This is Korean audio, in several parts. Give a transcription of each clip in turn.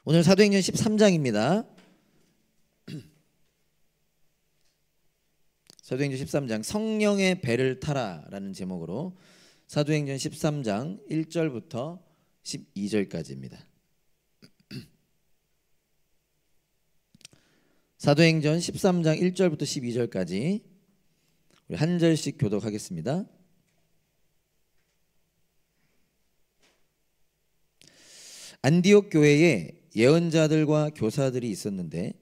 오늘 사도행전 13장입니다. 사도행전 13장 성령의 배를 타라라는 제목으로 사도행전 13장 1절부터 12절까지입니다. 사도행전 13장 1절부터 12절까지 우리 한 절씩 교독하겠습니다. 안디옥 교회에 예언자들과 교사들이 있었는데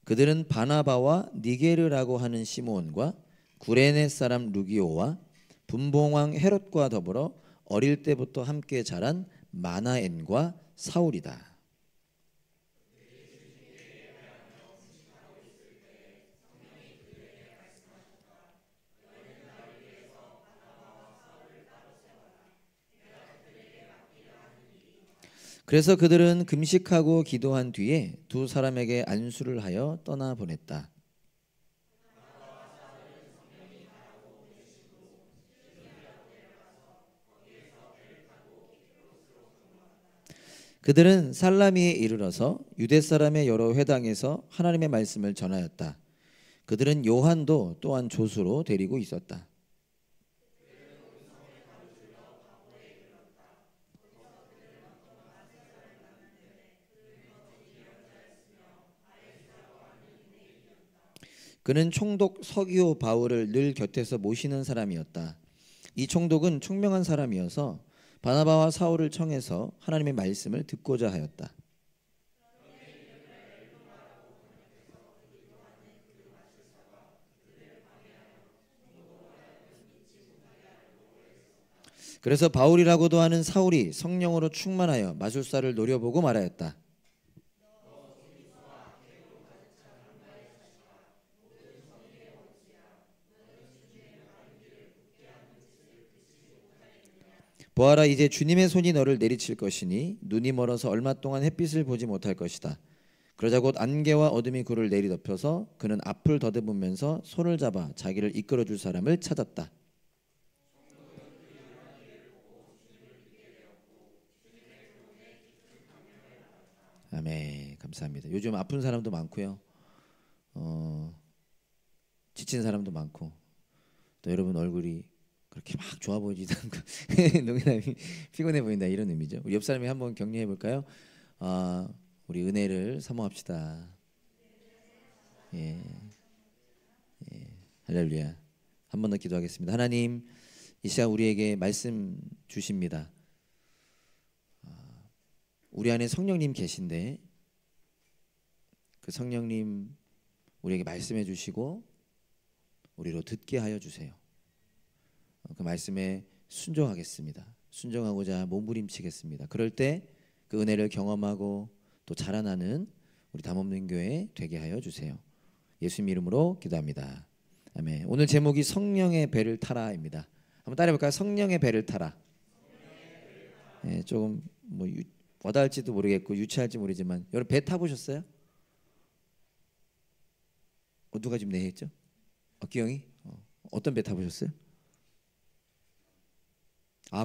그들은 바나바와 니게르라고 하는 시므온과 구레네 사람 루기오와 분봉왕 헤롯과 더불어 어릴 때부터 함께 자란 마나엔과 사울이다. 그래서 그들은 금식하고 기도한 뒤에 두 사람에게 안수를 하여 떠나보냈다. 그들은 살라미에 이르러서 유대 사람의 여러 회당에서 하나님의 말씀을 전하였다. 그들은 요한도 또한 조수로 데리고 있었다. 그는 총독 서기오 바울을 늘 곁에서 모시는 사람이었다. 이 총독은 총명한 사람이어서 바나바와 사울을 청해서 하나님의 말씀을 듣고자 하였다. 그래서 바울이라고도 하는 사울이 성령으로 충만하여 마술사를 노려보고 말하였다. 보아라, 이제 주님의 손이 너를 내리칠 것이니 눈이 멀어서 얼마 동안 햇빛을 보지 못할 것이다. 그러자 곧 안개와 어둠이 그를 내리덮여서 그는 앞을 더듬으면서 손을 잡아 자기를 이끌어줄 사람을 찾았다. 아멘. 감사합니다. 요즘 아픈 사람도 많고요. 지친 사람도 많고 또 여러분 얼굴이 그렇게 막 좋아 보이지도 않고 농담이 피곤해 보인다 이런 의미죠. 우리 옆 사람이 한번 격려해 볼까요? 우리 은혜를 사모합시다. 예, 할렐루야. 한 번 더 기도하겠습니다. 하나님, 이 시간 우리에게 말씀 주십니다. 우리 안에 성령님 계신데 그 성령님 우리에게 말씀해 주시고 우리로 듣게 하여 주세요. 그 말씀에 순종하겠습니다. 순종하고자 몸부림치겠습니다. 그럴 때 그 은혜를 경험하고 또 자라나는 우리 담없는 교회 되게 하여 주세요. 예수님 이름으로 기도합니다. 아멘. 오늘 제목이 성령의 배를 타라입니다. 한번 따라해 볼까요? 성령의 배를 타라. 예, 조금 뭐 와닿을지도 모르겠고 유치할지 모르지만 여러분 배 타보셨어요? 누가 지금 네 했죠? 기영이? 어떤 배 타보셨어요?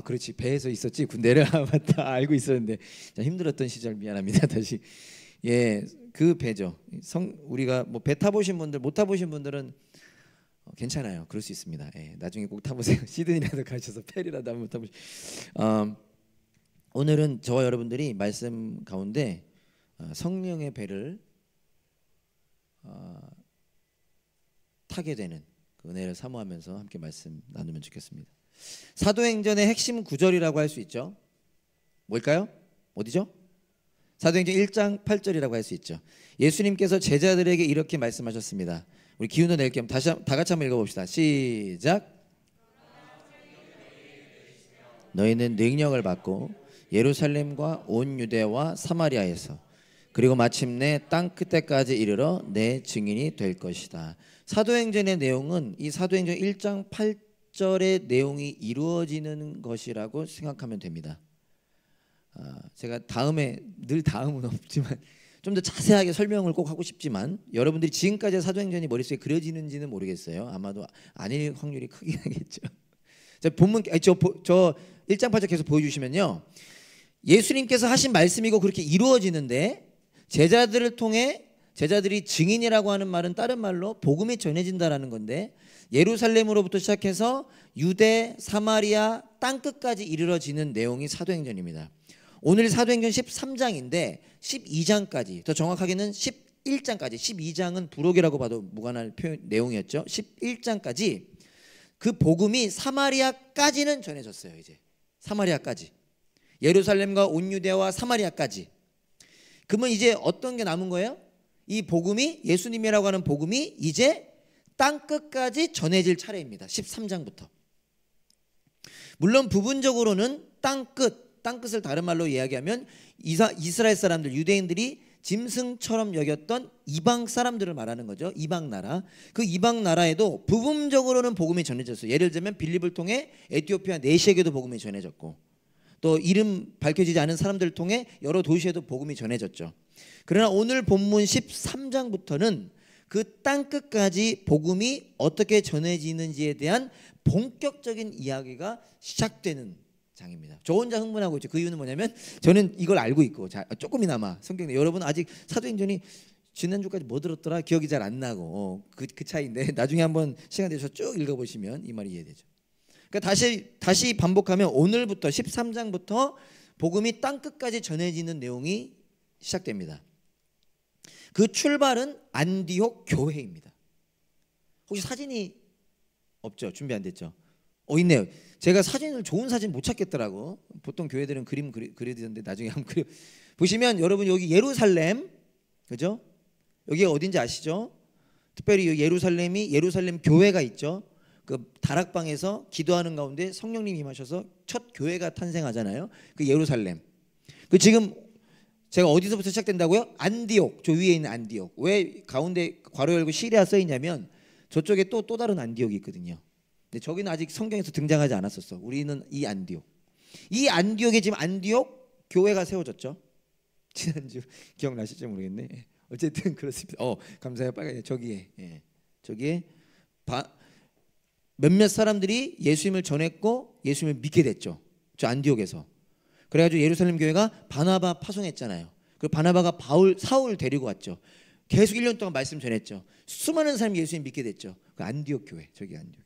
그렇지. 배에서 있었지. 군대를 맞다. 알고 있었는데 힘들었던 시절 미안합니다. 다시. 예, 그 배죠. 우리가 뭐 배 타보신 분들, 못 타보신 분들은 괜찮아요. 그럴 수 있습니다. 예, 나중에 꼭 타보세요. 시드니라도 가셔서 페리라도 한번 타보시죠. 오늘은 저와 여러분들이 말씀 가운데 성령의 배를 타게 되는 그 은혜를 사모하면서 함께 말씀 나누면 좋겠습니다. 사도행전의 핵심 구절이라고 할 수 있죠. 뭘까요? 어디죠? 사도행전 1장 8절이라고 할 수 있죠. 예수님께서 제자들에게 이렇게 말씀하셨습니다. 우리 기운을 낼 겸 다 같이 한번 읽어봅시다. 시작. 너희는 능력을 받고 예루살렘과 온 유대와 사마리아에서 그리고 마침내 땅 끝에까지 이르러 내 증인이 될 것이다. 사도행전의 내용은 이 사도행전 1장 8절의 내용이 이루어지는 것이라고 생각하면 됩니다. 제가 다음에 늘 다음은 없지만 좀 더 자세하게 설명을 꼭 하고 싶지만 여러분들이 지금까지의 사도행전이 머릿속에 그려지는지는 모르겠어요. 아마도 아닐 확률이 크긴 하겠죠. 자, 본문 저 1장 8절 계속 보여주시면요. 예수님께서 하신 말씀이고 그렇게 이루어지는데 제자들을 통해 제자들이 증인이라고 하는 말은 다른 말로 복음이 전해진다라는 건데 예루살렘으로부터 시작해서 유대, 사마리아 땅끝까지 이르러지는 내용이 사도행전입니다. 오늘 사도행전 13장인데 12장까지 더 정확하게는 11장까지 12장은 부록이라고 봐도 무관할 내용이었죠. 11장까지 그 복음이 사마리아까지는 전해졌어요. 이제 사마리아까지 예루살렘과 온 유대와 사마리아까지. 그러면 이제 어떤 게 남은 거예요? 이 복음이 예수님이라고 하는 복음이 이제 땅끝까지 전해질 차례입니다. 13장부터. 물론 부분적으로는 땅끝을 다른 말로 이야기하면 이스라엘 사람들 유대인들이 짐승처럼 여겼던 이방 사람들을 말하는 거죠. 이방 나라. 그 이방 나라에도 부분적으로는 복음이 전해졌어요. 예를 들면 빌립을 통해 에티오피아 내시에게도 복음이 전해졌고 또 이름 밝혀지지 않은 사람들을 통해 여러 도시에도 복음이 전해졌죠. 그러나 오늘 본문 13장부터는 그 땅끝까지 복음이 어떻게 전해지는지에 대한 본격적인 이야기가 시작되는 장입니다. 저 혼자 흥분하고 있죠. 그 이유는 뭐냐면 저는 이걸 알고 있고 조금이나마 성경에 여러분 아직 사도행전이 지난주까지 뭐 들었더라 기억이 잘 안 나고 그 차이인데 나중에 한번 시간 되셔서 쭉 읽어보시면 이 말이 이해되죠. 그러니까 다시 반복하면 오늘부터 13장부터 복음이 땅끝까지 전해지는 내용이 시작됩니다. 그 출발은 안디옥 교회입니다. 혹시 사진이 없죠? 준비 안 됐죠? 있네요. 제가 좋은 사진 못 찾겠더라고. 보통 교회들은 그림 그려드는데 나중에 한번 그려 보시면 여러분 여기 예루살렘 그죠? 여기가 어딘지 아시죠? 특별히 예루살렘 교회가 있죠. 그 다락방에서 기도하는 가운데 성령님이 임하셔서 첫 교회가 탄생하잖아요. 그 예루살렘. 그 지금 제가 어디서부터 시작된다고요? 안디옥. 저 위에 있는 안디옥. 왜 가운데 괄호 열고 시리아 써 있냐면 저쪽에 또 다른 안디옥이 있거든요. 근데 저기는 아직 성경에서 등장하지 않았었어. 우리는 이 안디옥. 이 안디옥에 지금 안디옥 교회가 세워졌죠. 지난주 기억나실지 모르겠네. 어쨌든 그렇습니다. 감사해요. 빨리 저기에 몇몇 사람들이 예수님을 전했고 예수님을 믿게 됐죠. 저 안디옥에서. 그래가지고 예루살렘 교회가 바나바 파송했잖아요. 그 바나바가 사울 데리고 왔죠. 계속 1년 동안 말씀 전했죠. 수많은 사람이 예수님 믿게 됐죠. 그 안디옥 교회. 저기 안디옥.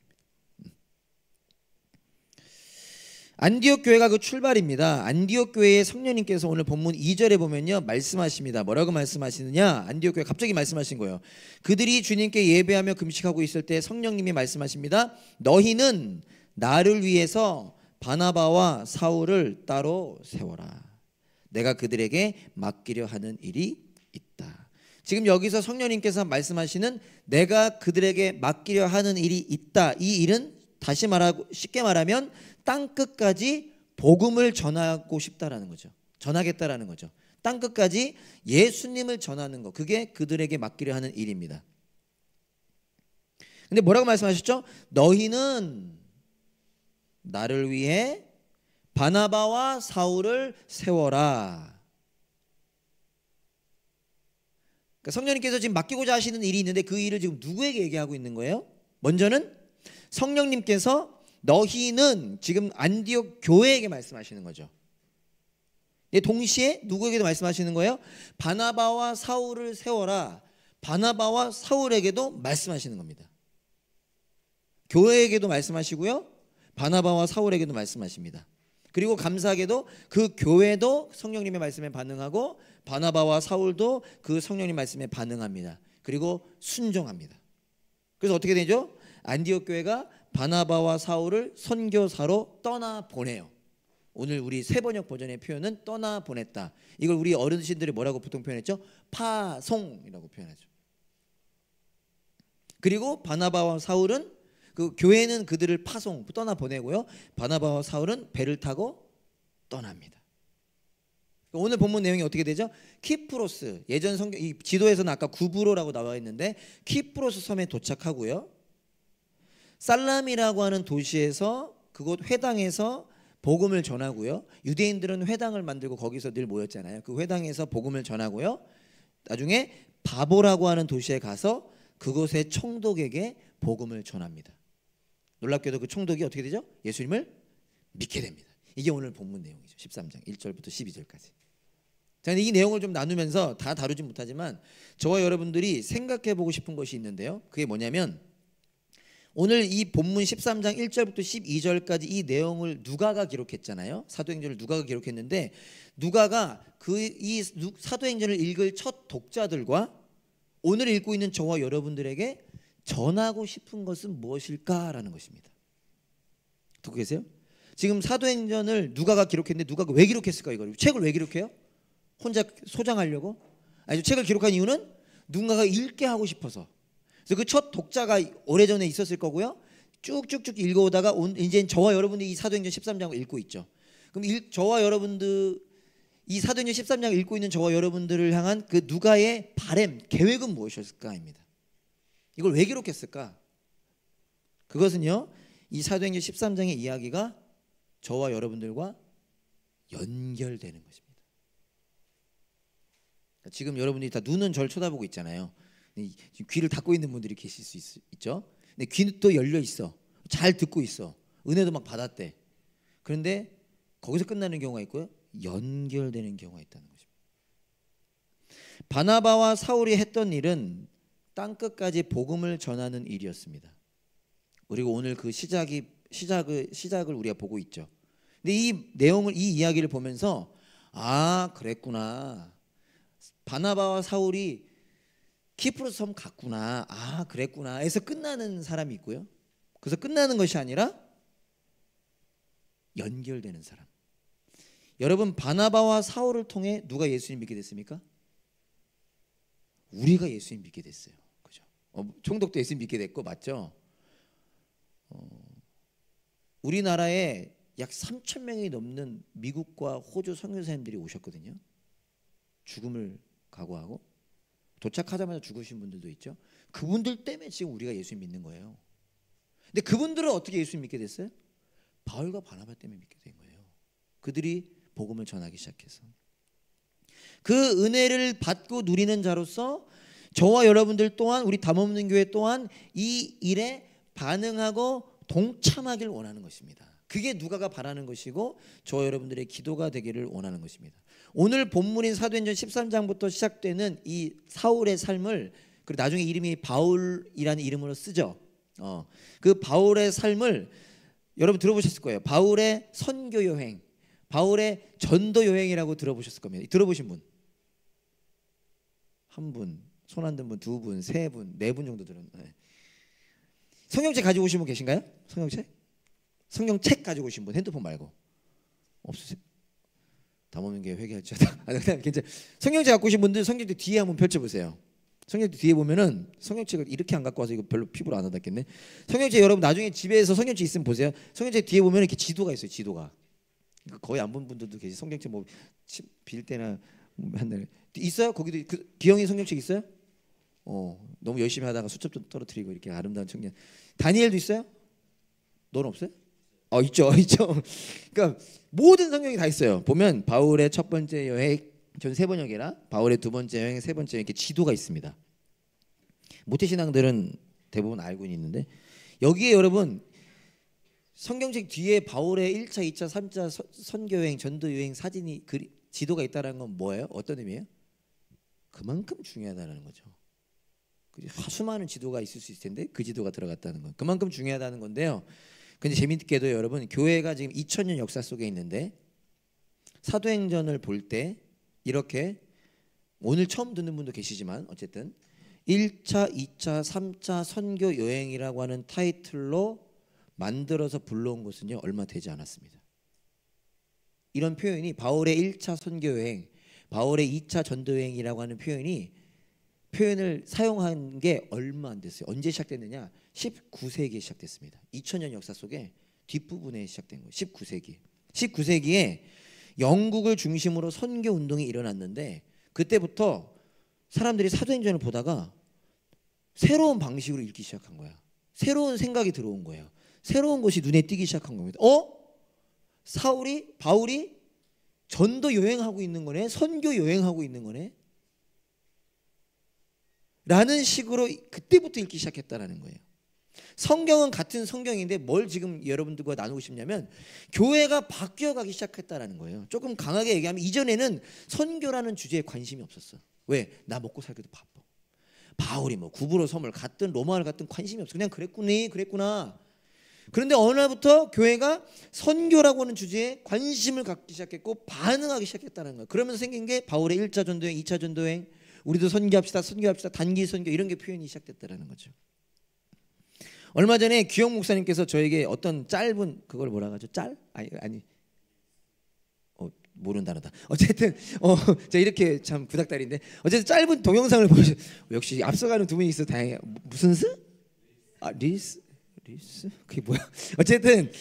안디옥 교회가 그 출발입니다. 안디옥 교회의 성령님께서 오늘 본문 2절에 보면요 말씀하십니다. 뭐라고 말씀하시느냐? 안디옥 교회 갑자기 말씀하신 거예요. 그들이 주님께 예배하며 금식하고 있을 때 성령님이 말씀하십니다. 너희는 나를 위해서 바나바와 사울을 따로 세워라. 내가 그들에게 맡기려 하는 일이 있다. 지금 여기서 성령님께서 말씀하시는 내가 그들에게 맡기려 하는 일이 있다. 이 일은 다시 말하고 쉽게 말하면 땅끝까지 복음을 전하고 싶다라는 거죠. 전하겠다라는 거죠. 땅끝까지 예수님을 전하는 거. 그게 그들에게 맡기려 하는 일입니다. 근데 뭐라고 말씀하셨죠? 너희는 나를 위해 바나바와 사울을 세워라. 그러니까 성령님께서 지금 맡기고자 하시는 일이 있는데 그 일을 지금 누구에게 얘기하고 있는 거예요? 먼저는 성령님께서 너희는 지금 안디옥 교회에게 말씀하시는 거죠. 동시에 누구에게도 말씀하시는 거예요? 바나바와 사울을 세워라. 바나바와 사울에게도 말씀하시는 겁니다. 교회에게도 말씀하시고요. 바나바와 사울에게도 말씀하십니다. 그리고 감사하게도 그 교회도 성령님의 말씀에 반응하고 바나바와 사울도 그 성령님 말씀에 반응합니다. 그리고 순종합니다. 그래서 어떻게 되죠? 안디옥 교회가 바나바와 사울을 선교사로 떠나보내요. 오늘 우리 새번역 버전의 표현은 떠나보냈다. 이걸 우리 어르신들이 뭐라고 보통 표현했죠? 파송이라고 표현하죠. 그리고 바나바와 사울은 그 교회는 그들을 떠나보내고요. 바나바와 사울은 배를 타고 떠납니다. 오늘 본문 내용이 어떻게 되죠? 키프로스, 예전 성경 이 지도에서는 아까 구브로라고 나와 있는데 키프로스 섬에 도착하고요. 살람이라고 하는 도시에서 그곳 회당에서 복음을 전하고요. 유대인들은 회당을 만들고 거기서 늘 모였잖아요. 그 회당에서 복음을 전하고요. 나중에 바보라고 하는 도시에 가서 그곳의 총독에게 복음을 전합니다. 놀랍게도 그 총독이 어떻게 되죠? 예수님을 믿게 됩니다. 이게 오늘 본문 내용이죠. 13장 1절부터 12절까지. 저는 이 내용을 좀 나누면서 다 다루지 못하지만 저와 여러분들이 생각해 보고 싶은 것이 있는데요. 그게 뭐냐면 오늘 이 본문 13장 1절부터 12절까지 이 내용을 누가가 기록했잖아요. 사도행전을 누가가 기록했는데 누가가 이 사도행전을 읽을 첫 독자들과 오늘 읽고 있는 저와 여러분들에게 전하고 싶은 것은 무엇일까라는 것입니다. 듣고 계세요? 지금 사도행전을 누가가 기록했는데 누가가 왜 기록했을까? 이걸 책을 왜 기록해요? 혼자 소장하려고? 아니, 책을 기록한 이유는 누군가가 읽게 하고 싶어서. 그래서 그 첫 독자가 오래전에 있었을 거고요. 쭉쭉쭉 읽어오다가 이제 저와 여러분들이 이 사도행전 13장을 읽고 있죠. 그럼 저와 여러분들 이 사도행전 13장을 읽고 있는 저와 여러분들을 향한 그 누가의 바램, 계획은 무엇이었을까입니다. 이걸 왜 기록했을까? 그것은요, 이 사도행전 13장의 이야기가 저와 여러분들과 연결되는 것입니다. 지금 여러분들이 다 눈은 절 쳐다보고 있잖아요. 귀를 닫고 있는 분들이 계실 수 있죠. 근데 귀는 또 열려 있어. 잘 듣고 있어. 은혜도 막 받았대. 그런데 거기서 끝나는 경우가 있고요. 연결되는 경우가 있다는 것입니다. 바나바와 사울이 했던 일은 땅끝까지 복음을 전하는 일이었습니다. 그리고 오늘 그 시작을 우리가 보고 있죠. 근데 이 내용을, 이 이야기를 보면서 아, 그랬구나. 바나바와 사울이 키프로스 섬 갔구나. 아, 그랬구나. 해서 끝나는 사람이 있고요. 그래서 끝나는 것이 아니라 연결되는 사람. 여러분, 바나바와 사울을 통해 누가 예수님 믿게 됐습니까? 우리가 예수님 믿게 됐어요. 그죠? 총독도 예수님 믿게 됐고, 맞죠? 우리나라에 약 3,000명이 넘는 미국과 호주 선교사님들이 오셨거든요. 죽음을 각오하고 도착하자마자 죽으신 분들도 있죠. 그분들 때문에 지금 우리가 예수님 믿는 거예요. 근데 그분들은 어떻게 예수님 믿게 됐어요? 바울과 바나바 때문에 믿게 된 거예요. 그들이 복음을 전하기 시작해서. 그 은혜를 받고 누리는 자로서 저와 여러분들 또한, 우리 담없는 교회 또한 이 일에 반응하고 동참하길 원하는 것입니다. 그게 누가가 바라는 것이고 저와 여러분들의 기도가 되기를 원하는 것입니다. 오늘 본문인 사도행전 13장부터 시작되는 이 사울의 삶을, 그리고 나중에 이름이 바울이라는 이름으로 쓰죠. 그 바울의 삶을 여러분 들어보셨을 거예요. 바울의 선교 여행, 바울의 전도 여행이라고 들어보셨을 겁니다. 들어보신 분? 한 분, 손 안 든 분, 두 분, 세 분, 네 분 정도 들었나요? 성경책 가지고 오신 분 계신가요? 성경책? 성경책 가지고 오신 분, 핸드폰 말고. 없으세요? 담없는 게 회개할지 하다. 괜찮아요. 성경책 갖고 오신 분들 성경책 뒤에 한번 펼쳐보세요. 성경책 뒤에 보면은, 성경책을 이렇게 안 갖고 와서 이거 별로 피부로 안 와닿겠네. 성경책 여러분 나중에 집에서 성경책 있으면 보세요. 성경책 뒤에 보면 이렇게 지도가 있어요. 지도가. 거의 안 본 분들도 계시. 성경책 뭐 빌 때나 한날 있어요? 거기도 기영이 성경책 있어요? 너무 열심히 하다가 수첩 좀 떨어뜨리고 이렇게 아름다운 청년. 다니엘도 있어요? 너는 없어요? 있죠. 그러니까 모든 성경이 다 있어요. 보면 바울의 첫 번째 여행, 전 세 번역이라 바울의 두 번째 여행, 세 번째 여행, 이렇게 지도가 있습니다. 모태신앙들은 대부분 알고 있는데 여기에 여러분 성경책 뒤에 바울의 1차, 2차, 3차 선교여행, 전도여행 사진이 지도가 있다는 건 뭐예요? 어떤 의미예요? 그만큼 중요하다는 거죠. 수많은 지도가 있을 수 있을 텐데 그 지도가 들어갔다는 건 그만큼 중요하다는 건데요. 근데 재밌게도 여러분, 교회가 지금 2000년 역사 속에 있는데 사도행전을 볼 때 이렇게, 오늘 처음 듣는 분도 계시지만 어쨌든 1차, 2차, 3차 선교 여행이라고 하는 타이틀로 만들어서 불러온 것은요 얼마 되지 않았습니다. 이런 표현이 바울의 1차 선교 여행, 바울의 2차 전도 여행이라고 하는 표현을 사용한 게 얼마 안 됐어요. 언제 시작됐느냐? 19세기에 시작됐습니다. 2000년 역사 속에 뒷부분에 시작된 거예요. 19세기에 영국을 중심으로 선교 운동이 일어났는데 그때부터 사람들이 사도행전을 보다가 새로운 방식으로 읽기 시작한 거야. 새로운 생각이 들어온 거예요. 새로운 것이 눈에 띄기 시작한 겁니다. 바울이 전도 여행하고 있는 거네. 선교 여행하고 있는 거네. 라는 식으로 그때부터 읽기 시작했다라는 거예요. 성경은 같은 성경인데 뭘 지금 여러분들과 나누고 싶냐면 교회가 바뀌어가기 시작했다라는 거예요. 조금 강하게 얘기하면 이전에는 선교라는 주제에 관심이 없었어. 왜? 나 먹고 살기도 바빠. 바울이 뭐 구브로 섬을 갔든 로마를 갔든 관심이 없어. 그냥 그랬구나. 그런데 어느 날부터 교회가 선교라고 하는 주제에 관심을 갖기 시작했고 반응하기 시작했다는 거예요. 그러면서 생긴 게 바울의 1차 전도행, 2차 전도행, 우리도 선교합시다, 단기 선교 이런 게 표현이 시작됐다는 거죠. 얼마 전에 기영 목사님께서 저에게 어떤 짧은 그걸 뭐라 하죠? 아니 모르는 단어다. 어쨌든 제가 이렇게 참 구닥다리인데 어쨌든 짧은 동영상을 보셔. 역시 앞서가는 두 분이 있어 다행이에요. 무슨 스? 리스? 그게 뭐야? 어쨌든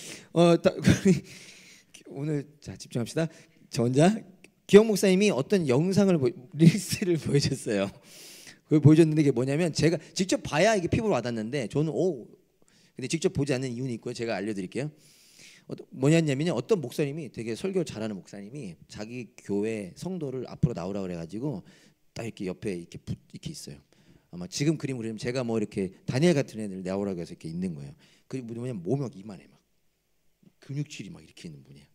오늘 자 집중합시다. 전자 기영 목사님이 어떤 영상을 리스를 보여줬어요. 그걸 보여줬는데 이게 뭐냐면 제가 직접 봐야 이게 피부로 와닿는데 저는 근데 직접 보지 않는 이유는 있고요. 제가 알려드릴게요. 뭐냐면요. 어떤 목사님이 되게 설교 잘하는 목사님이 자기 교회 성도를 앞으로 나오라 그래가지고 딱 이렇게 옆에 이렇게 있어요. 아마 지금 그림 그리면 제가 뭐 이렇게 다니엘 같은 애들 나오라고 해서 이렇게 있는 거예요. 그 뭐냐면 몸이 막 이만해 막 근육질이 막 이렇게 있는 분이에요.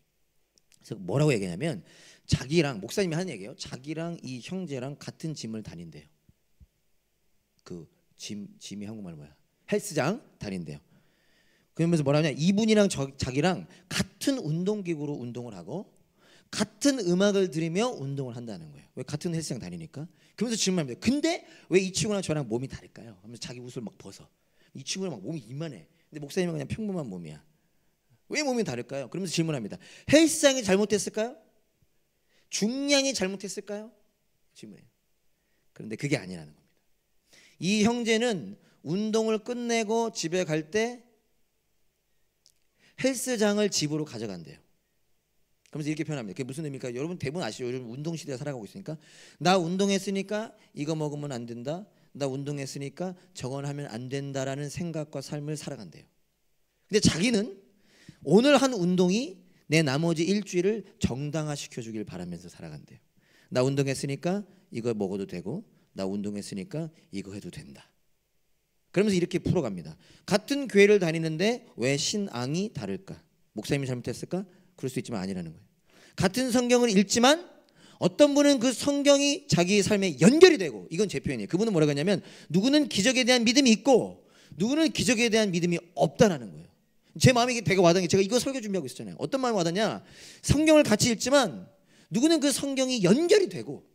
그래서 뭐라고 얘기하냐면 자기랑 목사님이 하는 얘기예요. 자기랑 이 형제랑 같은 짐을 다닌대요. 그 짐이 한국말 뭐야? 헬스장 다닌대요. 그러면서 뭐라 하냐? 이분이랑 자기랑 같은 운동기구로 운동을 하고 같은 음악을 들으며 운동을 한다는 거예요. 왜? 같은 헬스장 다니니까. 그러면서 질문합니다. 근데 왜 이 친구랑 저랑 몸이 다를까요? 하면서 자기 옷을 막 벗어. 이 친구는 막 몸이 이만해. 근데 목사님은 그냥 평범한 몸이야. 왜 몸이 다를까요? 그러면서 질문합니다. 헬스장이 잘못됐을까요? 중량이 잘못했을까요? 질문해요. 그런데 그게 아니라는 겁니다. 이 형제는 운동을 끝내고 집에 갈 때 헬스장을 집으로 가져간대요. 그러면서 이렇게 표현합니다. 그게 무슨 의미일까? 여러분 대부분 아시죠? 요즘 운동 시대에 살아가고 있으니까 나 운동했으니까 이거 먹으면 안 된다. 나 운동했으니까 저건 하면 안 된다라는 생각과 삶을 살아간대요. 근데 자기는 오늘 한 운동이 내 나머지 일주일을 정당화시켜 주길 바라면서 살아간대요. 나 운동했으니까 이거 먹어도 되고 나 운동했으니까 이거 해도 된다. 그러면서 이렇게 풀어갑니다. 같은 교회를 다니는데 왜 신앙이 다를까? 목사님이 잘못했을까? 그럴 수 있지만 아니라는 거예요. 같은 성경을 읽지만 어떤 분은 그 성경이 자기의 삶에 연결이 되고, 이건 제 표현이에요. 그분은 뭐라고 하냐면 누구는 기적에 대한 믿음이 있고 누구는 기적에 대한 믿음이 없다라는 거예요. 제 마음이 되게 와닿은 게, 제가 이거 설교 준비하고 있었잖아요. 어떤 마음이 와닿냐? 성경을 같이 읽지만 누구는 그 성경이 연결이 되고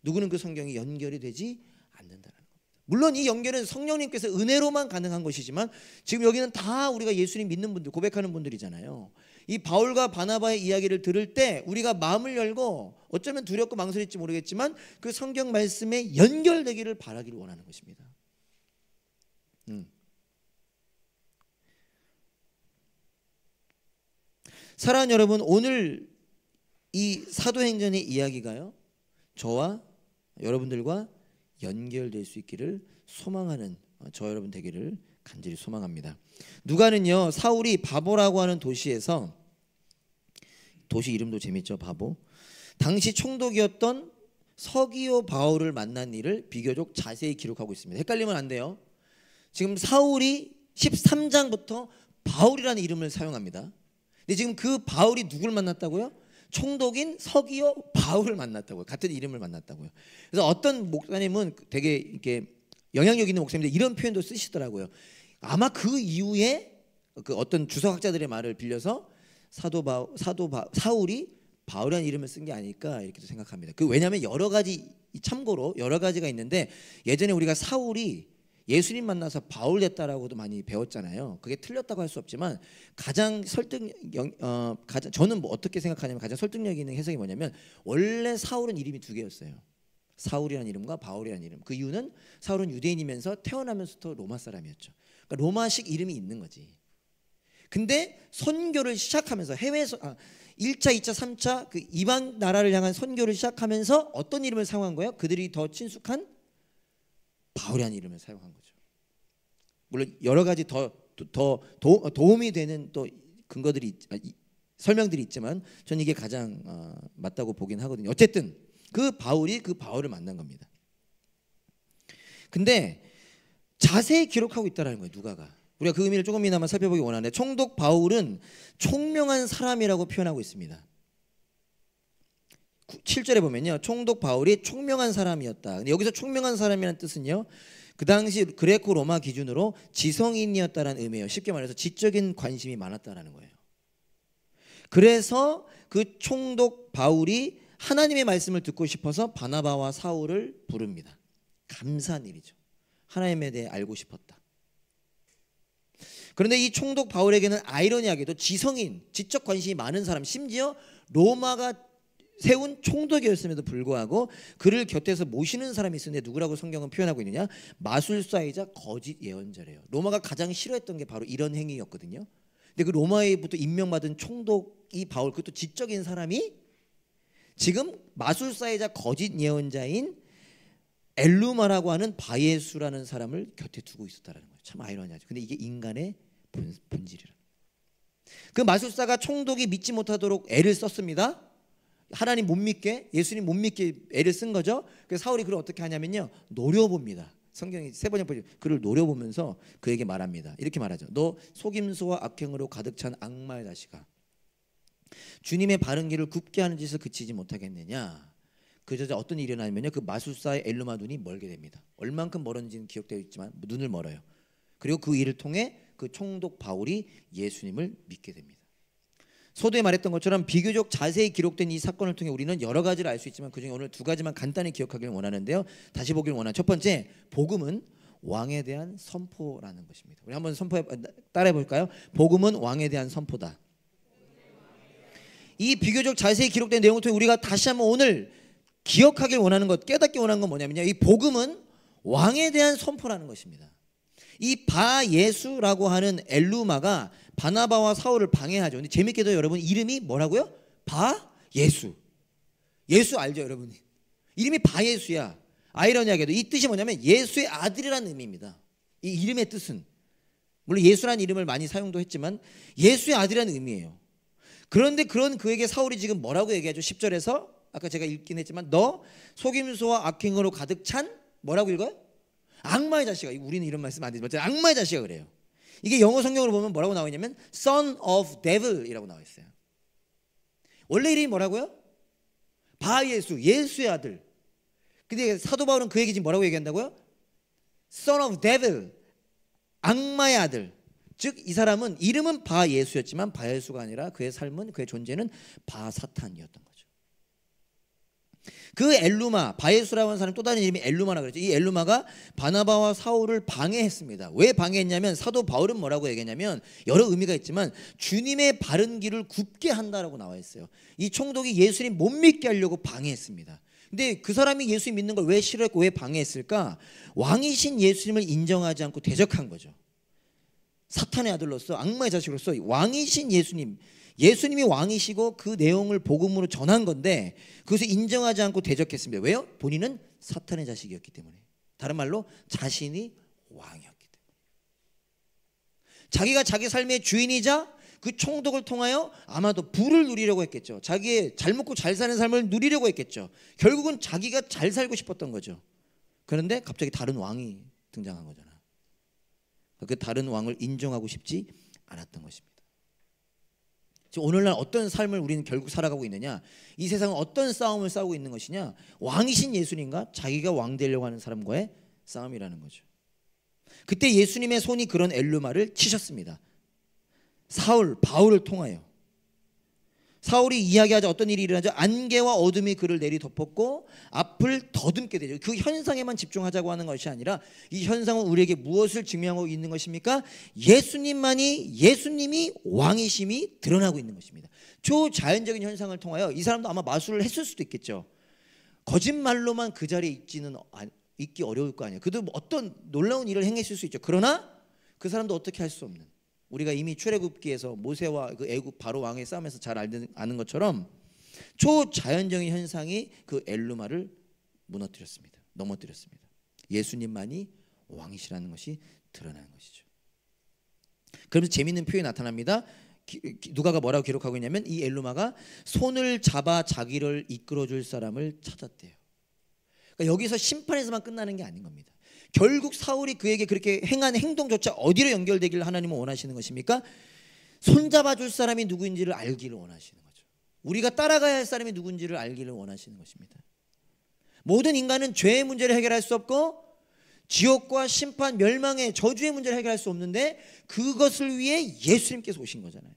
누구는 그 성경이 연결이 되지 않는다라는 겁니다. 물론 이 연결은 성령님께서 은혜로만 가능한 것이지만 지금 여기는 다 우리가 예수님 믿는 분들, 고백하는 분들이잖아요. 이 바울과 바나바의 이야기를 들을 때 우리가 마음을 열고, 어쩌면 두렵고 망설일지 모르겠지만 그 성경 말씀에 연결되기를 바라기를 원하는 것입니다. 사랑하는 여러분, 오늘 이 사도행전의 이야기가요, 저와 여러분들과 연결될 수 있기를 소망하는 저 여러분 되기를 간절히 소망합니다. 누가는요, 사울이 바보라고 하는 도시에서, 도시 이름도 재밌죠, 바보. 당시 총독이었던 서기오 바울을 만난 일을 비교적 자세히 기록하고 있습니다. 헷갈리면 안 돼요. 지금 사울이 13장부터 바울이라는 이름을 사용합니다. 근데 지금 그 바울이 누굴 만났다고요? 총독인 서기오 바울을 만났다고요. 같은 이름을 만났다고요. 그래서 어떤 목사님은 되게 이렇게 영향력 있는 목사님들 이런 표현도 쓰시더라고요. 아마 그 이후에 그 어떤 주석학자들의 말을 빌려서 사울이 바울이라는 이름을 쓴 게 아닐까 이렇게 생각합니다. 그 왜냐하면 여러 가지, 참고로 여러 가지가 있는데, 예전에 우리가 사울이 예수님 만나서 바울 됐다라고도 많이 배웠잖아요. 그게 틀렸다고 할 수 없지만 가장 저는 뭐 어떻게 생각하냐면 가장 설득력 있는 해석이 뭐냐면, 원래 사울은 이름이 두 개였어요. 사울이라는 이름과 바울이라는 이름. 그 이유는 사울은 유대인이면서 태어나면서부터 로마 사람이었죠. 그러니까 로마식 이름이 있는 거지. 근데 선교를 시작하면서 1차, 2차, 3차 그 이방 나라를 향한 선교를 시작하면서 어떤 이름을 사용한 거예요? 그들이 더 친숙한 바울이라는 이름을 사용한 거죠. 물론 여러 가지 더 도움이 되는 또 근거들이 설명들이 있지만 저는 이게 가장 맞다고 보긴 하거든요. 어쨌든 그 바울을 만난 겁니다. 근데 자세히 기록하고 있다라는 거예요, 누가가. 우리가 그 의미를 조금이나마 살펴보기 원하는데 총독 바울은 총명한 사람이라고 표현하고 있습니다. 7절에 보면요. 총독 바울이 총명한 사람이었다. 근데 여기서 총명한 사람이라는 뜻은요. 그 당시 그레코 로마 기준으로 지성인이었다라는 의미예요. 쉽게 말해서 지적인 관심이 많았다라는 거예요. 그래서 그 총독 바울이 하나님의 말씀을 듣고 싶어서 바나바와 사울을 부릅니다. 감사한 일이죠. 하나님에 대해 알고 싶었다. 그런데 이 총독 바울에게는 아이러니하게도 지성인, 지적 관심이 많은 사람, 심지어 로마가 세운 총독이었음에도 불구하고 그를 곁에서 모시는 사람이 있었는데 누구라고 성경은 표현하고 있느냐? 마술사이자 거짓 예언자래요. 로마가 가장 싫어했던 게 바로 이런 행위였거든요. 근데 그 로마에부터 임명받은 총독이 바울, 그것도 지적인 사람이 지금 마술사이자 거짓 예언자인 엘루마라고 하는 바예수라는 사람을 곁에 두고 있었다는 거예요. 참 아이러니하죠. 근데 이게 인간의 본질이라. 그 마술사가 총독이 믿지 못하도록 애를 썼습니다. 하나님 못 믿게, 예수님 못 믿게 애를 쓴 거죠. 그래서 사울이 그를 어떻게 하냐면요, 노려봅니다. 성경이 세 번째 그를 노려보면서 그에게 말합니다. 이렇게 말하죠. 너 속임수와 악행으로 가득 찬 악마의 자식아, 주님의 바른 길을 굽게 하는 짓을 그치지 못하겠느냐. 그저자 어떤 일이 일어나면요, 그 마술사의 엘루마 눈이 멀게 됩니다. 얼만큼 멀었는지는 기억되어 있지만 눈을 멀어요. 그리고 그 일을 통해 그 총독 바울이 예수님을 믿게 됩니다. 서두에 말했던 것처럼 비교적 자세히 기록된 이 사건을 통해 우리는 여러 가지를 알 수 있지만 그중에 오늘 두 가지만 간단히 기억하기를 원하는데요. 다시 보기를 원하는 첫 번째, 복음은 왕에 대한 선포라는 것입니다. 우리 한번 따라해 볼까요? 복음은 왕에 대한 선포다. 이 비교적 자세히 기록된 내용을 통해 우리가 다시 한번 오늘 기억하길 원하는 것, 깨닫기 원하는 건 뭐냐면요, 이 복음은 왕에 대한 선포라는 것입니다. 이 바예수라고 하는 엘루마가 바나바와 사울을 방해하죠. 근데 재밌게도 여러분 이름이 뭐라고요? 바예수. 예수 알죠, 여러분? 이름이 바예수야. 아이러니하게도 이 뜻이 뭐냐면 예수의 아들이라는 의미입니다. 이 이름의 뜻은 물론 예수라는 이름을 많이 사용도 했지만 예수의 아들이라는 의미예요. 그런데 그런 그에게 사울이 지금 뭐라고 얘기하죠? 10절에서 아까 제가 읽긴 했지만 너 속임수와 악행으로 가득 찬 뭐라고 읽어요? 악마의 자식아. 우리는 이런 말씀 안 되지만 악마의 자식아 그래요. 이게 영어 성경으로 보면 뭐라고 나와 있냐면 Son of Devil이라고 나와 있어요. 원래 이름이 뭐라고요? 바예수, 예수의 아들. 근데 사도 바울은 그에게 지금 뭐라고 얘기한다고요? Son of Devil, 악마의 아들. 즉 이 사람은 이름은 바예수였지만 바예수가 아니라 그의 삶은, 그의 존재는 바사탄이었던 거죠. 그 엘루마, 바예수라고 하는 사람 또 다른 이름이 엘루마라 그랬죠. 이 엘루마가 바나바와 사울을 방해했습니다. 왜 방해했냐면 사도 바울은 뭐라고 얘기했냐면 여러 의미가 있지만 주님의 바른 길을 굽게 한다라고 나와 있어요. 이 총독이 예수님 못 믿게 하려고 방해했습니다. 근데 그 사람이 예수님 믿는 걸 왜 싫어했고 왜 방해했을까? 왕이신 예수님을 인정하지 않고 대적한 거죠. 사탄의 아들로서, 악마의 자식으로서 왕이신 예수님, 예수님이 왕이시고 그 내용을 복음으로 전한 건데 그것을 인정하지 않고 대적했습니다. 왜요? 본인은 사탄의 자식이었기 때문에. 다른 말로 자신이 왕이었기 때문에. 자기가 자기 삶의 주인이자 그 총독을 통하여 아마도 부를 누리려고 했겠죠. 자기의 잘 먹고 잘 사는 삶을 누리려고 했겠죠. 결국은 자기가 잘 살고 싶었던 거죠. 그런데 갑자기 다른 왕이 등장한 거잖아. 그 다른 왕을 인정하고 싶지 않았던 것입니다. 지금 오늘날 어떤 삶을 우리는 결국 살아가고 있느냐? 이 세상은 어떤 싸움을 싸우고 있는 것이냐? 왕이신 예수님과 자기가 왕 되려고 하는 사람과의 싸움이라는 거죠. 그때 예수님의 손이 그런 엘루마를 치셨습니다. 바울을 통하여. 사울이 이야기하자 어떤 일이 일어나죠? 안개와 어둠이 그를 내리덮었고 앞을 더듬게 되죠. 그 현상에만 집중하자고 하는 것이 아니라 이 현상은 우리에게 무엇을 증명하고 있는 것입니까? 예수님이 왕이심이 드러나고 있는 것입니다. 초자연적인 현상을 통하여 이 사람도 아마 마술을 했을 수도 있겠죠. 거짓말로만 그 자리에 있기 어려울 거 아니에요. 그도 어떤 놀라운 일을 행했을 수 있죠. 그러나 그 사람도 어떻게 할 수 없는, 우리가 이미 출애굽기에서 모세와 그 애굽 바로 왕의 싸움에서 잘 아는 것처럼 초자연적인 현상이 그 엘루마를 무너뜨렸습니다. 넘어뜨렸습니다. 예수님만이 왕이시라는 것이 드러나는 것이죠. 그러면서 재미있는 표현이 나타납니다. 누가가 뭐라고 기록하고 있냐면 이 엘루마가 손을 잡아 자기를 이끌어줄 사람을 찾았대요. 그러니까 여기서 심판에서만 끝나는 게 아닌 겁니다. 결국 사울이 그에게 그렇게 행한 행동조차 어디로 연결되기를 하나님은 원하시는 것입니까? 손잡아 줄 사람이 누구인지를 알기를 원하시는 거죠. 우리가 따라가야 할 사람이 누군지를 알기를 원하시는 것입니다. 모든 인간은 죄의 문제를 해결할 수 없고 지옥과 심판, 멸망의 저주의 문제를 해결할 수 없는데 그것을 위해 예수님께서 오신 거잖아요.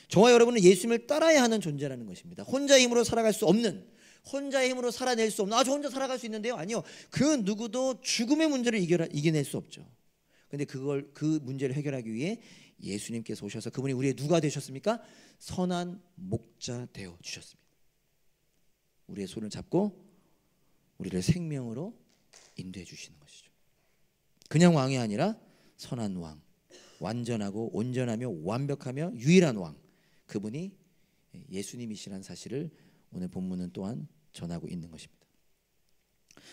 저와 여러분은 예수님을 따라야 하는 존재라는 것입니다. 혼자 힘으로 살아갈 수 없는, 혼자 힘으로 살아낼 수 없는, 저 혼자 살아갈 수 있는데요. 아니요. 그 누구도 죽음의 문제를 이겨낼 수 없죠. 그런데 그 문제를 해결하기 위해 예수님께서 오셔서 그분이 우리의 누가 되셨습니까? 선한 목자 되어 주셨습니다. 우리의 손을 잡고 우리를 생명으로 인도해 주시는 것이죠. 그냥 왕이 아니라 선한 왕, 완전하고 온전하며 완벽하며 유일한 왕, 그분이 예수님이시라는 사실을 오늘 본문은 또한 전하고 있는 것입니다.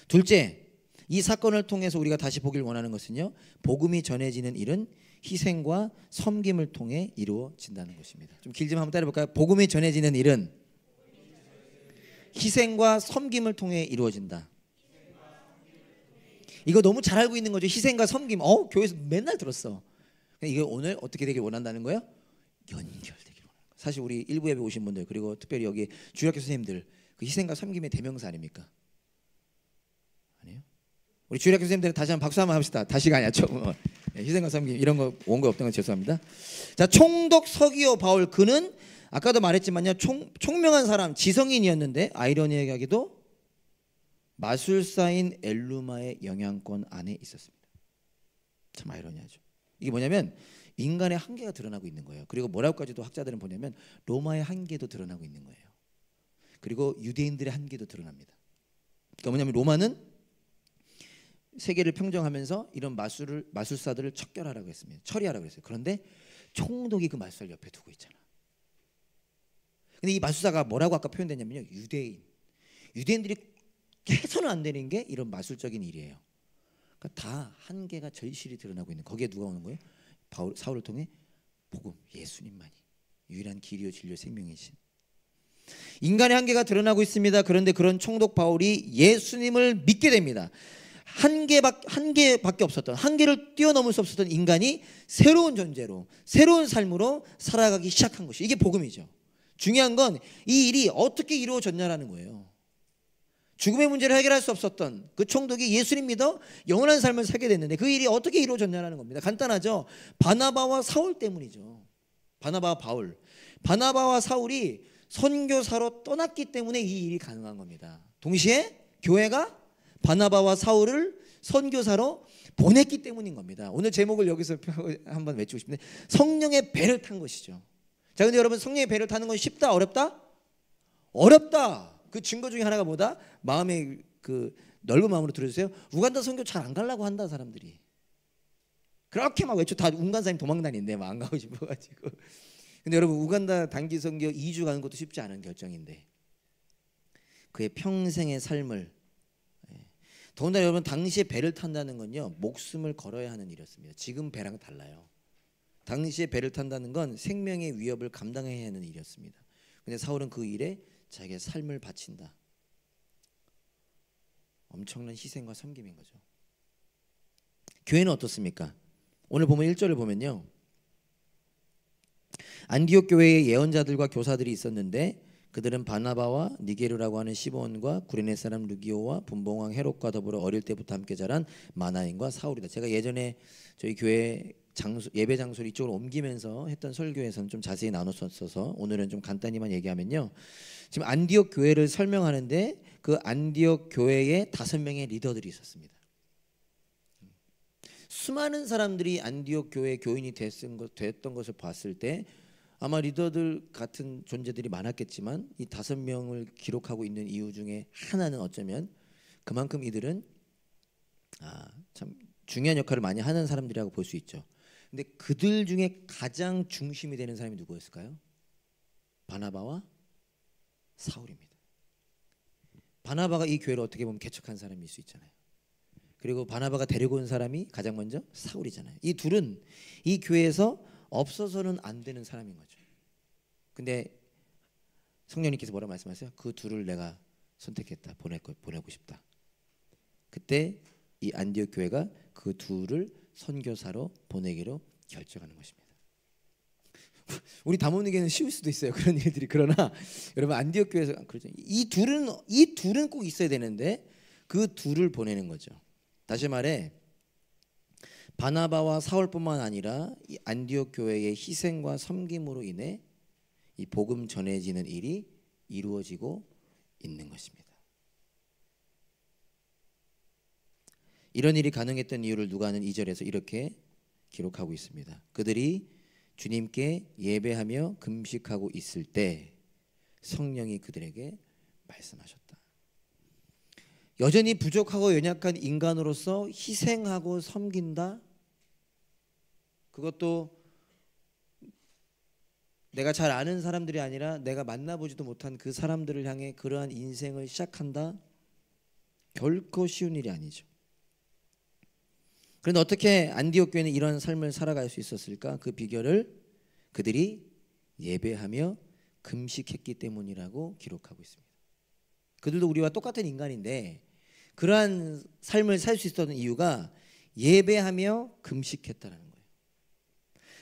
둘째, 이 사건을 통해서 우리가 다시 보길 원하는 것은요, 복음이 전해지는 일은 희생과 섬김을 통해 이루어진다는 것입니다. 좀 길지만 한번 따라해볼까요? 복음이 전해지는 일은 희생과 섬김을 통해 이루어진다. 이거 너무 잘 알고 있는 거죠. 희생과 섬김. 교회에서 맨날 들었어. 이거 오늘 어떻게 되길 원한다는 거예요? 연결되길 원하는 거예요. 사실 우리 일부 예배 오신 분들, 그리고 특별히 여기 주일학교 선생님들, 그 희생과 섬김의 대명사 아닙니까? 아니에요? 우리 주일학교 선생님들 다시 한번 박수 한번 합시다. 다시가 아니야. 희생과 섬김 이런 거 온 거 없던 건 죄송합니다. 자, 총독 서기오 바울, 그는 아까도 말했지만요, 총명한 사람, 지성인이었는데 아이러니하게도 마술사인 엘루마의 영향권 안에 있었습니다. 참 아이러니하죠. 이게 뭐냐면 인간의 한계가 드러나고 있는 거예요. 그리고 뭐라고까지도 학자들은 보냐면 로마의 한계도 드러나고 있는 거예요. 그리고 유대인들의 한계도 드러납니다. 그러니까 뭐냐면 로마는 세계를 평정하면서 이런 마술사들을 척결하라고 했습니다. 처리하라고 했어요. 그런데 총독이 그 마술사를 옆에 두고 있잖아. 근데 이 마술사가 뭐라고 아까 표현됐냐면요, 유대인들이 해서는 안 되는 게 이런 마술적인 일이에요. 그러니까 다 한계가 절실히 드러나고 있는, 거기에 누가 오는 거예요? 사울을 통해 복음, 예수님만이 유일한 길이요 진리요 생명이신. 인간의 한계가 드러나고 있습니다. 그런데 그런 총독 바울이 예수님을 믿게 됩니다. 한계밖에 없었던, 한계를 뛰어넘을 수 없었던 인간이 새로운 존재로, 새로운 삶으로 살아가기 시작한 것이, 이게 복음이죠. 중요한 건 이 일이 어떻게 이루어졌냐라는 거예요. 죽음의 문제를 해결할 수 없었던 그 총독이 예수님 믿어 영원한 삶을 살게 됐는데 그 일이 어떻게 이루어졌냐라는 겁니다. 간단하죠. 바나바와 사울 때문이죠. 바나바와 바울, 바나바와 사울이 선교사로 떠났기 때문에 이 일이 가능한 겁니다. 동시에 교회가 바나바와 사울을 선교사로 보냈기 때문인 겁니다. 오늘 제목을 여기서 한번 외치고 싶은데, 성령의 배를 탄 것이죠. 자, 근데 여러분, 성령의 배를 타는 건 쉽다, 어렵다? 어렵다. 그 증거 중에 하나가 뭐다? 마음의 그 넓은 마음으로 들어주세요. 우간다 선교 잘 안 가려고 한다, 사람들이. 그렇게 막 외쳐. 다 우간다님 도망다니는데 막 안 가고 싶어가지고. 근데 여러분, 우간다 단기 선교 2주 가는 것도 쉽지 않은 결정인데 그의 평생의 삶을, 더군다나 여러분, 당시에 배를 탄다는 건요, 목숨을 걸어야 하는 일이었습니다. 지금 배랑 달라요. 당시에 배를 탄다는 건 생명의 위협을 감당해야 하는 일이었습니다. 근데 사울은 그 일에 자기의 삶을 바친다. 엄청난 희생과 섬김인 거죠. 교회는 어떻습니까? 오늘 보면 1절을 보면요, 안디옥 교회에 예언자들과 교사들이 있었는데 그들은 바나바와 니게르라고 하는 시몬과 구레네 사람 루기오와 분봉왕 헤롯과 더불어 어릴 때부터 함께 자란 마나인과 사울이다. 제가 예전에 저희 교회 예배 장소를 이쪽으로 옮기면서 했던 설교에서는 좀 자세히 나눴었어서 오늘은 좀 간단히만 얘기하면요, 지금 안디옥 교회를 설명하는데 그 안디옥 교회에 5명의 리더들이 있었습니다. 수많은 사람들이 안디옥 교회 교인이 됐던 것을 봤을 때 아마 리더들 같은 존재들이 많았겠지만 이 5명을 기록하고 있는 이유 중에 하나는 어쩌면 그만큼 이들은 참 중요한 역할을 많이 하는 사람들이라고 볼 수 있죠. 근데 그들 중에 가장 중심이 되는 사람이 누구였을까요? 바나바와 사울입니다. 바나바가 이 교회를 어떻게 보면 개척한 사람일 수 있잖아요. 그리고 바나바가 데리고 온 사람이 가장 먼저 사울이잖아요. 이 둘은 이 교회에서 없어서는 안 되는 사람인 거죠. 근데 성령님께서 뭐라 말씀하세요? 그 둘을 내가 선택했다. 보내고 싶다. 그때 이 안디옥 교회가 그 둘을 선교사로 보내기로 결정하는 것입니다. 우리 담원에게는 쉬울 수도 있어요, 그런 일들이. 그러나 여러분 안디옥 교회에서 그렇죠. 이 둘은 꼭 있어야 되는데 그 둘을 보내는 거죠. 다시 말해 바나바와 사울뿐만 아니라 이 안디옥 교회의 희생과 섬김으로 인해 이 복음 전해지는 일이 이루어지고 있는 것입니다. 이런 일이 가능했던 이유를 누가는 2절에서 이렇게 기록하고 있습니다. 그들이 주님께 예배하며 금식하고 있을 때 성령이 그들에게 말씀하셨다. 여전히 부족하고 연약한 인간으로서 희생하고 섬긴다. 그것도 내가 잘 아는 사람들이 아니라 내가 만나보지도 못한 그 사람들을 향해 그러한 인생을 시작한다. 결코 쉬운 일이 아니죠. 그런데 어떻게 안디옥 교회는 이런 삶을 살아갈 수 있었을까? 그 비결을 그들이 예배하며 금식했기 때문이라고 기록하고 있습니다. 그들도 우리와 똑같은 인간인데 그러한 삶을 살 수 있었던 이유가 예배하며 금식했다는 거예요.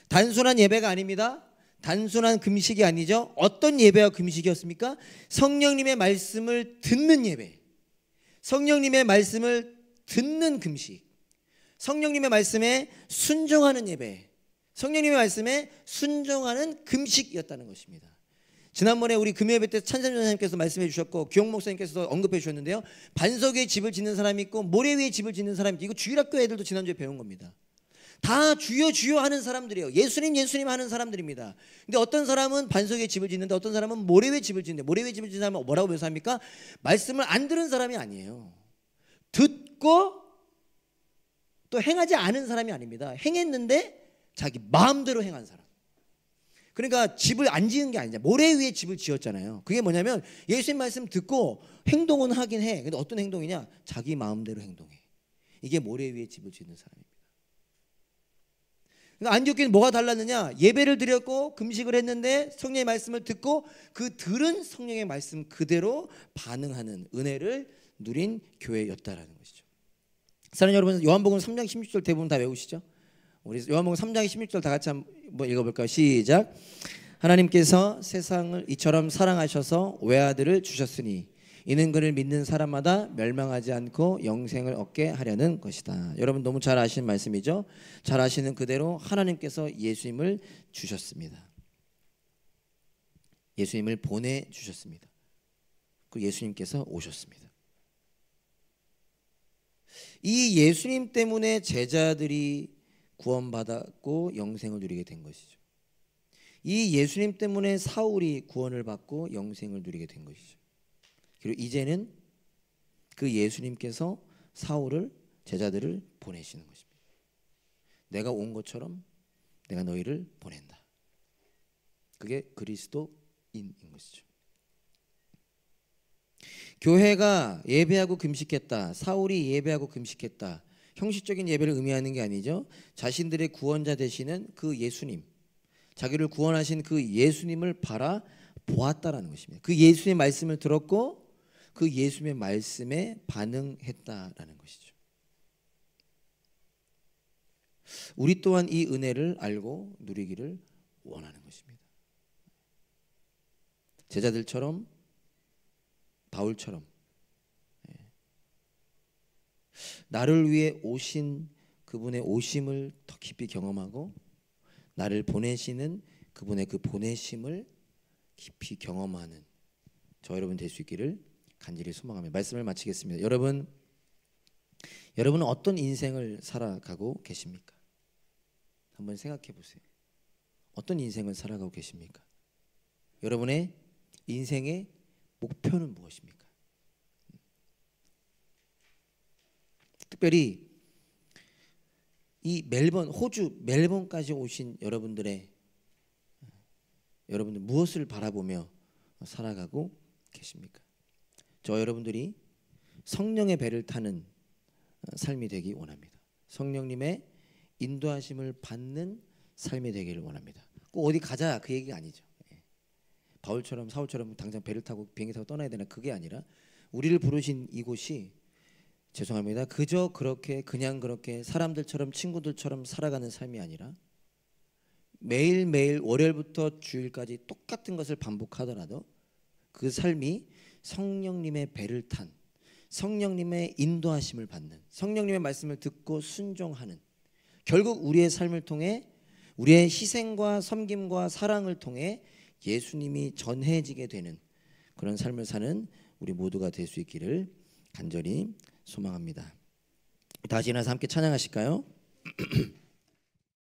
단순한 예배가 아닙니다. 단순한 금식이 아니죠. 어떤 예배와 금식이었습니까? 성령님의 말씀을 듣는 예배, 성령님의 말씀을 듣는 금식, 성령님의 말씀에 순종하는 예배, 성령님의 말씀에 순종하는 금식이었다는 것입니다. 지난번에 우리 금요예배 때 찬찬 전사님께서 말씀해 주셨고 규영 목사님께서 언급해 주셨는데요. 반석 위에 집을 짓는 사람이 있고 모래 위에 집을 짓는 사람이 있고, 이거 주일학교 애들도 지난주에 배운 겁니다. 다 주여 주여 하는 사람들이에요. 예수님 예수님 하는 사람들입니다. 근데 어떤 사람은 반석 위에 집을 짓는데 어떤 사람은 모래 위에 집을 짓는데, 모래 위에 집을 짓는 사람은 뭐라고 묘사합니까? 말씀을 안 들은 사람이 아니에요. 듣고 또 행하지 않은 사람이 아닙니다. 행했는데 자기 마음대로 행한 사람. 그러니까 집을 안 지은 게 아니냐. 모래 위에 집을 지었잖아요. 그게 뭐냐면 예수님 말씀 듣고 행동은 하긴 해. 근데 어떤 행동이냐? 자기 마음대로 행동해. 이게 모래 위에 집을 짓는 사람입니다. 그러니까 안디옥 교회는 뭐가 달랐느냐? 예배를 드렸고 금식을 했는데 성령의 말씀을 듣고 그 들은 성령의 말씀 그대로 반응하는 은혜를 누린 교회였다라는 것이죠. 사랑하는 여러분, 요한복음 3장 16절 대부분 다 외우시죠? 우리 요한복음 3장 16절 다 같이 한번 읽어볼까요? 시작. 하나님께서 세상을 이처럼 사랑하셔서 외아들을 주셨으니 이는 그를 믿는 사람마다 멸망하지 않고 영생을 얻게 하려는 것이다. 여러분 너무 잘 아시는 말씀이죠? 잘 아시는 그대로 하나님께서 예수님을 주셨습니다. 예수님을 보내주셨습니다. 그 예수님께서 오셨습니다. 이 예수님 때문에 제자들이 구원받았고 영생을 누리게 된 것이죠. 이 예수님 때문에 사울이 구원을 받고 영생을 누리게 된 것이죠. 그리고 이제는 그 예수님께서 사울을, 제자들을 보내시는 것입니다. 내가 온 것처럼 내가 너희를 보낸다. 그게 그리스도인인 것이죠. 교회가 예배하고 금식했다, 사울이 예배하고 금식했다, 형식적인 예배를 의미하는 게 아니죠. 자신들의 구원자 되시는 그 예수님, 자기를 구원하신 그 예수님을 바라보았다라는 것입니다. 그 예수님의 말씀을 들었고 그 예수님의 말씀에 반응했다라는 것이죠. 우리 또한 이 은혜를 알고 누리기를 원하는 것입니다. 제자들처럼, 바울처럼 나를 위해 오신 그분의 오심을 더 깊이 경험하고 나를 보내시는 그분의 그 보내심을 깊이 경험하는 저 여러분 될 수 있기를 간절히 소망하며 말씀을 마치겠습니다. 여러분은 어떤 인생을 살아가고 계십니까? 한번 생각해 보세요. 어떤 인생을 살아가고 계십니까? 여러분의 인생의 목표는 무엇입니까? 특별히 이 호주 멜번까지 오신 여러분들 무엇을 바라보며 살아가고 계십니까? 저 여러분들이 성령의 배를 타는 삶이 되기 원합니다. 성령님의 인도하심을 받는 삶이 되기를 원합니다. 꼭 어디 가자 그 얘기가 아니죠. 바울처럼 사울처럼 당장 배를 타고 비행기 타고 떠나야 되나, 그게 아니라 우리를 부르신 이곳이 죄송합니다. 그저 그렇게 그냥 그렇게 사람들처럼 친구들처럼 살아가는 삶이 아니라 매일매일 월요일부터 주일까지 똑같은 것을 반복하더라도 그 삶이 성령님의 배를 탄, 성령님의 인도하심을 받는, 성령님의 말씀을 듣고 순종하는, 결국 우리의 삶을 통해 우리의 희생과 섬김과 사랑을 통해 예수님이 전해지게 되는 그런 삶을 사는 우리 모두가 될 수 있기를 간절히 소망합니다. 다시 일어나서 함께 찬양하실까요?